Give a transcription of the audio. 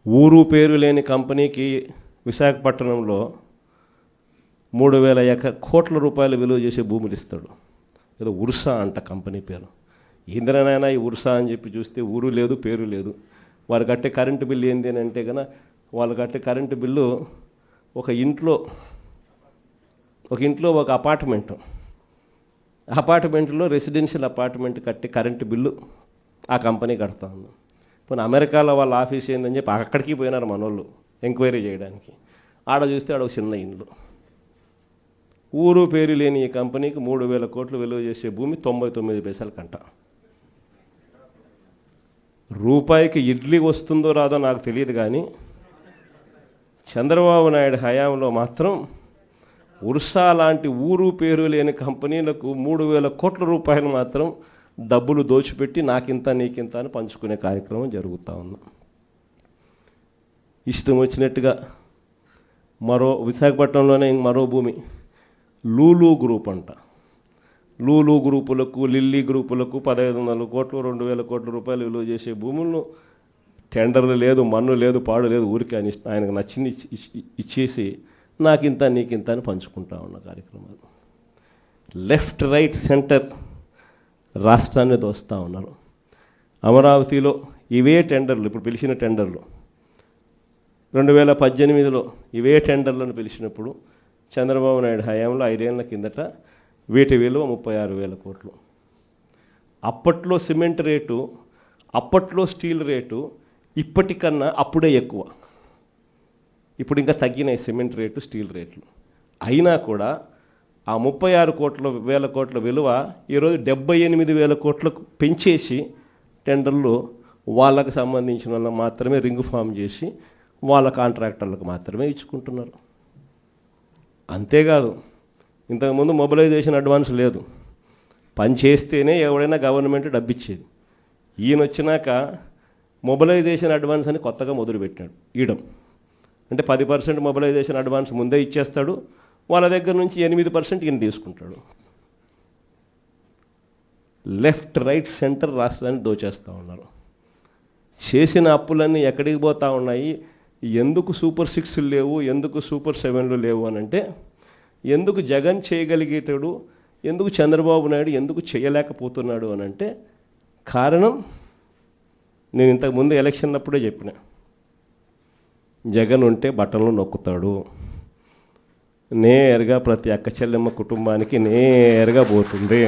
ఊరు పేరు లేని కంపెనీకి విశాఖపట్నంలో 3,000 కోట్ల రూపాయలు విలువ చేసే భూములు ఇస్తాడు. ఏదో ఉర్సా అంట కంపెనీ పేరు. ఇంద్రనైనా ఈ ఉర్సా అని చెప్పి చూస్తే ఊరు లేదు పేరు లేదు. వారు కట్టే కరెంటు బిల్లు ఏంది అని అంటే కనుక వాళ్ళు కట్టే కరెంటు బిల్లు ఒక ఇంట్లో ఒక అపార్ట్మెంట్లో రెసిడెన్షియల్ అపార్ట్మెంట్ కట్టే కరెంటు బిల్లు ఆ కంపెనీ కడతా ఉంది. పోనీ అమెరికాలో వాళ్ళ ఆఫీస్ ఏందని చెప్పి అక్కడికి పోయినారు మనోళ్ళు ఎంక్వైరీ చేయడానికి. ఆడ చూస్తే ఆడ ఒక చిన్న ఇండ్లు. ఊరు పేరు లేని ఈ కంపెనీకి 3,000 కోట్లు విలువ చేసే భూమి 99 పైసలకంట. రూపాయికి ఇడ్లీ వస్తుందో రాదో నాకు తెలియదు, కానీ చంద్రబాబు నాయుడు హయాంలో మాత్రం ఉర్సా లాంటి ఊరు పేరు లేని కంపెనీలకు 3,000 కోట్ల రూపాయలు మాత్రం డబ్బులు దోచిపెట్టి నాకింత నీకింత అని పంచుకునే కార్యక్రమం జరుగుతూ ఉంది. ఇష్టం వచ్చినట్టుగా విశాఖపట్నంలోనే మరో భూమి లూలు గ్రూప్ అంట. లూలు గ్రూపులకు లిల్లీ గ్రూపులకు 1,500 కోట్లు 2,000 కోట్ల రూపాయలు విలువ చేసే భూములను టెండర్లు లేదు, మన్ను లేదు, పాడు లేదు, ఊరికి ఆయనకు నచ్చింది ఇచ్చేసి నాకింత నీకింత అని పంచుకుంటా ఉన్న కార్యక్రమాలు. లెఫ్ట్ రైట్ సెంటర్ రాష్ట్రాన్ని దోస్తూ ఉన్నారు. అమరావతిలో ఇవే టెండర్లు, ఇప్పుడు పిలిచిన టెండర్లు 2018లో ఇవే టెండర్లను పిలిచినప్పుడు చంద్రబాబు నాయుడు హయాంలో 5 ఏళ్ల కిందట వీటి విలువ 36,000 కోట్లు. అప్పట్లో సిమెంట్ రేటు, అప్పట్లో స్టీల్ రేటు ఇప్పటికన్నా అప్పుడే ఎక్కువ. ఇప్పుడు ఇంకా తగ్గినాయి సిమెంట్ రేటు, స్టీల్ రేట్లు. అయినా కూడా ఆ 36,000 కోట్ల విలువ ఈరోజు 78,000 కోట్లకు పెంచేసి టెండర్లు వాళ్ళకు సంబంధించిన వాళ్ళకి మాత్రమే రింగ్ ఫామ్ చేసి వాళ్ళ కాంట్రాక్టర్లకు మాత్రమే ఇచ్చుకుంటున్నారు. అంతేకాదు, ఇంతకుముందు మొబిలైజేషన్ అడ్వాన్స్ లేదు. పని చేస్తేనే ఎవడైనా గవర్నమెంట్ డబ్బిచ్చేది. ఈయన వచ్చినాక మొబిలైజేషన్ అడ్వాన్స్ అని కొత్తగా మొదలుపెట్టాడు ఇయడం. అంటే 10% మొబిలైజేషన్ అడ్వాన్స్ ముందే ఇచ్చేస్తాడు, వాళ్ళ దగ్గర నుంచి 8% ఈయన తీసుకుంటాడు. లెఫ్ట్ రైట్ సెంటర్ రాష్ట్రాన్ని దోచేస్తూ ఉన్నారు. చేసిన అప్పులన్నీ ఎక్కడికి పోతూ ఉన్నాయి? ఎందుకు సూపర్ 6 లేవు, ఎందుకు సూపర్ 7 లేవు అని అంటే, ఎందుకు జగన్ చేయగలిగేటాడు, ఎందుకు చంద్రబాబు నాయుడు ఎందుకు చేయలేకపోతున్నాడు అని అంటే కారణం నేను ఇంతకుముందు ఎలక్షన్ అప్పుడే చెప్పిన, జగన్ ఉంటే బట్టలు నొక్కుతాడు, నేరుగా ప్రతి అక్క చెల్లెమ్మ కుటుంబానికి నేరుగా పోతుంది.